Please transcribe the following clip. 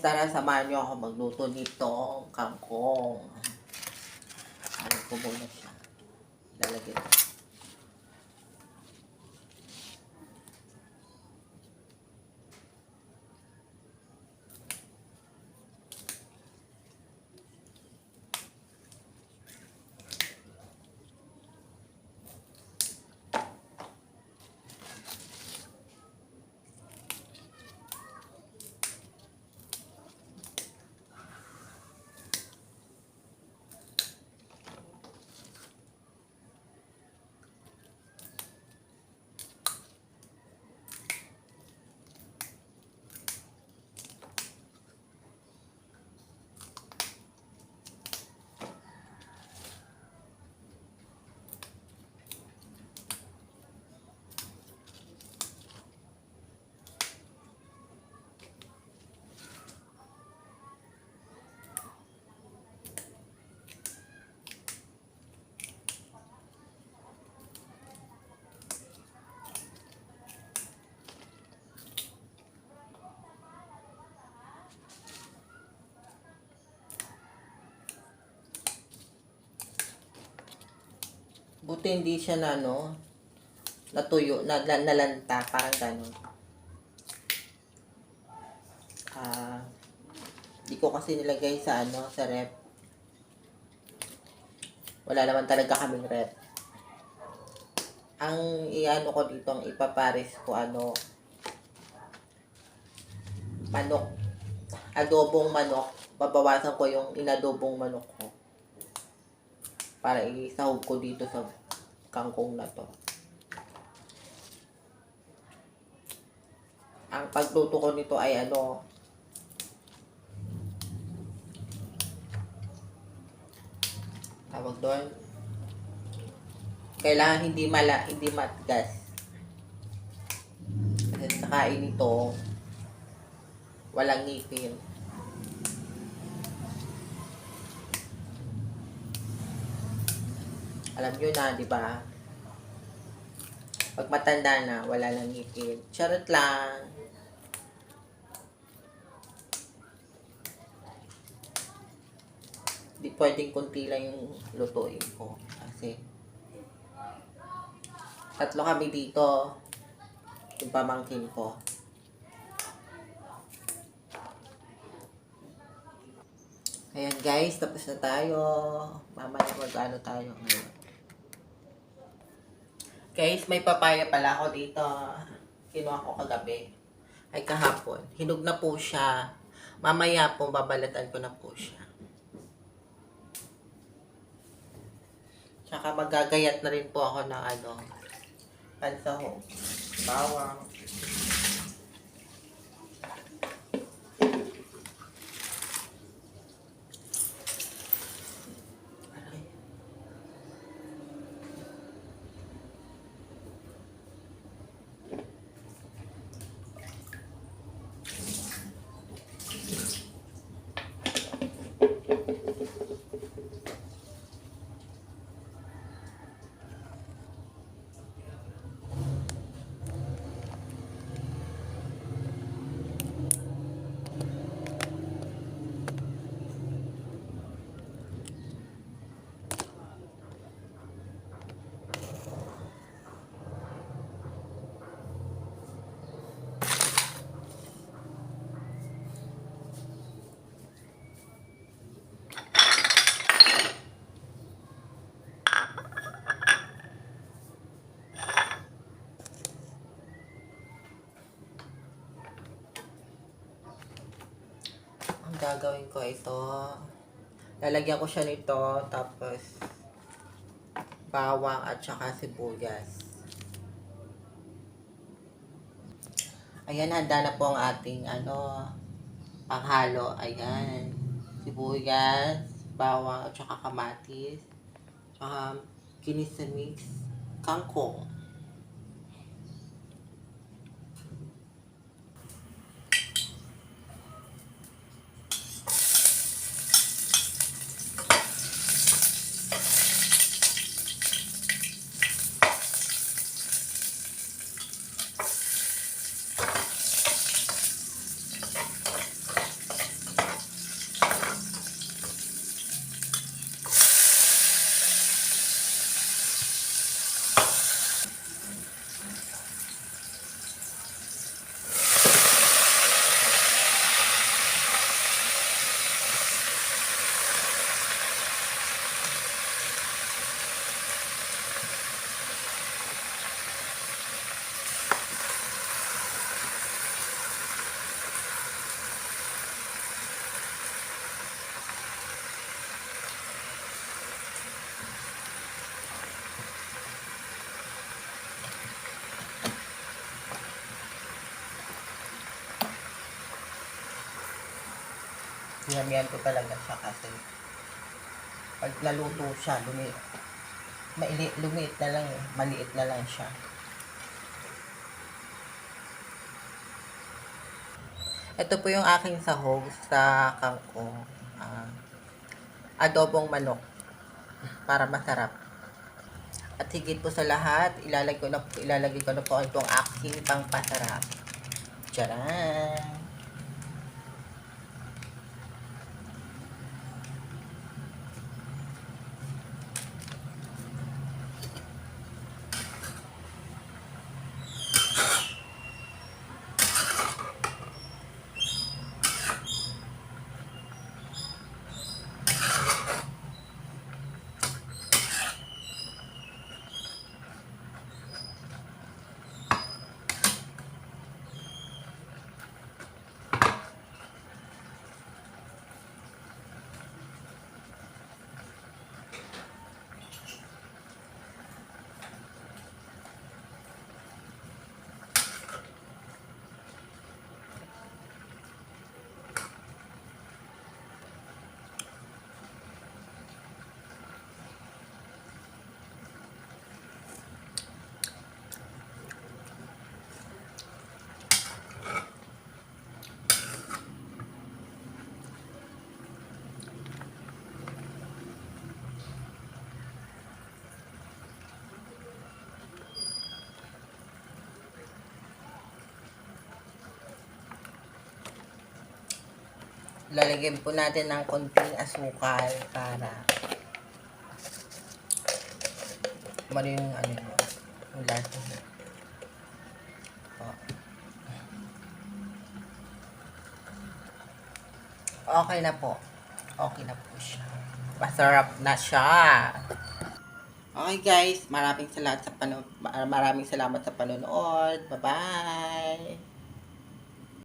Tara, samahan niyo ako magluto nitong kangkong. Ano ko muna siya. Lalagyan ko. Buti hindi siya na, natuyo, nalanta, parang gano'n. Di ko kasi nilagay sa, sa rep. Wala naman talaga kaming rep. Ang ko dito, ang ipapares ko, manok. Adobong manok. Babawasan ko yung inadobong manok ko. Para isahog ko dito sa kangkong na to. Ang pagluto ko nito ay tawag doon. Kailangan hindi matigas. Kasi sa kain nito, walang ngipin. Alam nyo na, di ba? Pag matanda na, wala lang ngipin. Charot lang. Di pwedeng kunti lang yung lutuin ko. Kasi, 3 kami dito. Yung pamangkin ko. Ayan guys, tapos na tayo. Mamaya mag-ano tayo ngayon. Guys, may papaya pala ako dito. Kinuha ko kagabi. Ay kahapon. Hinog na po siya. Mamaya po, babalatan ko na po siya. Tsaka magagayat na rin po ako ng pansahog. Bawang. Gagawin ko ito. Lalagyan ko siya nito, tapos bawang at saka sibuyas. Ayan, handa na po ang ating panghalo. Ayan. Sibuyas, bawang at saka kamatis. Saka kinis na mix kangkong. Dinamihan ko talaga siya kasi pag naluto siya, lumiit na lang, maliit na lang siya. Ito po yung aking sahog sa kangkong. Adobong manok para masarap. At higit po sa lahat, ilalagay ko na po itong aking pangpasarap. Tcharan! Lalagyan po natin ng konting asukal para yung yung lasa niya. Okay na po. Okay na po siya. Masarap na siya. Okay guys, maraming salamat sa panonood. Bye-bye.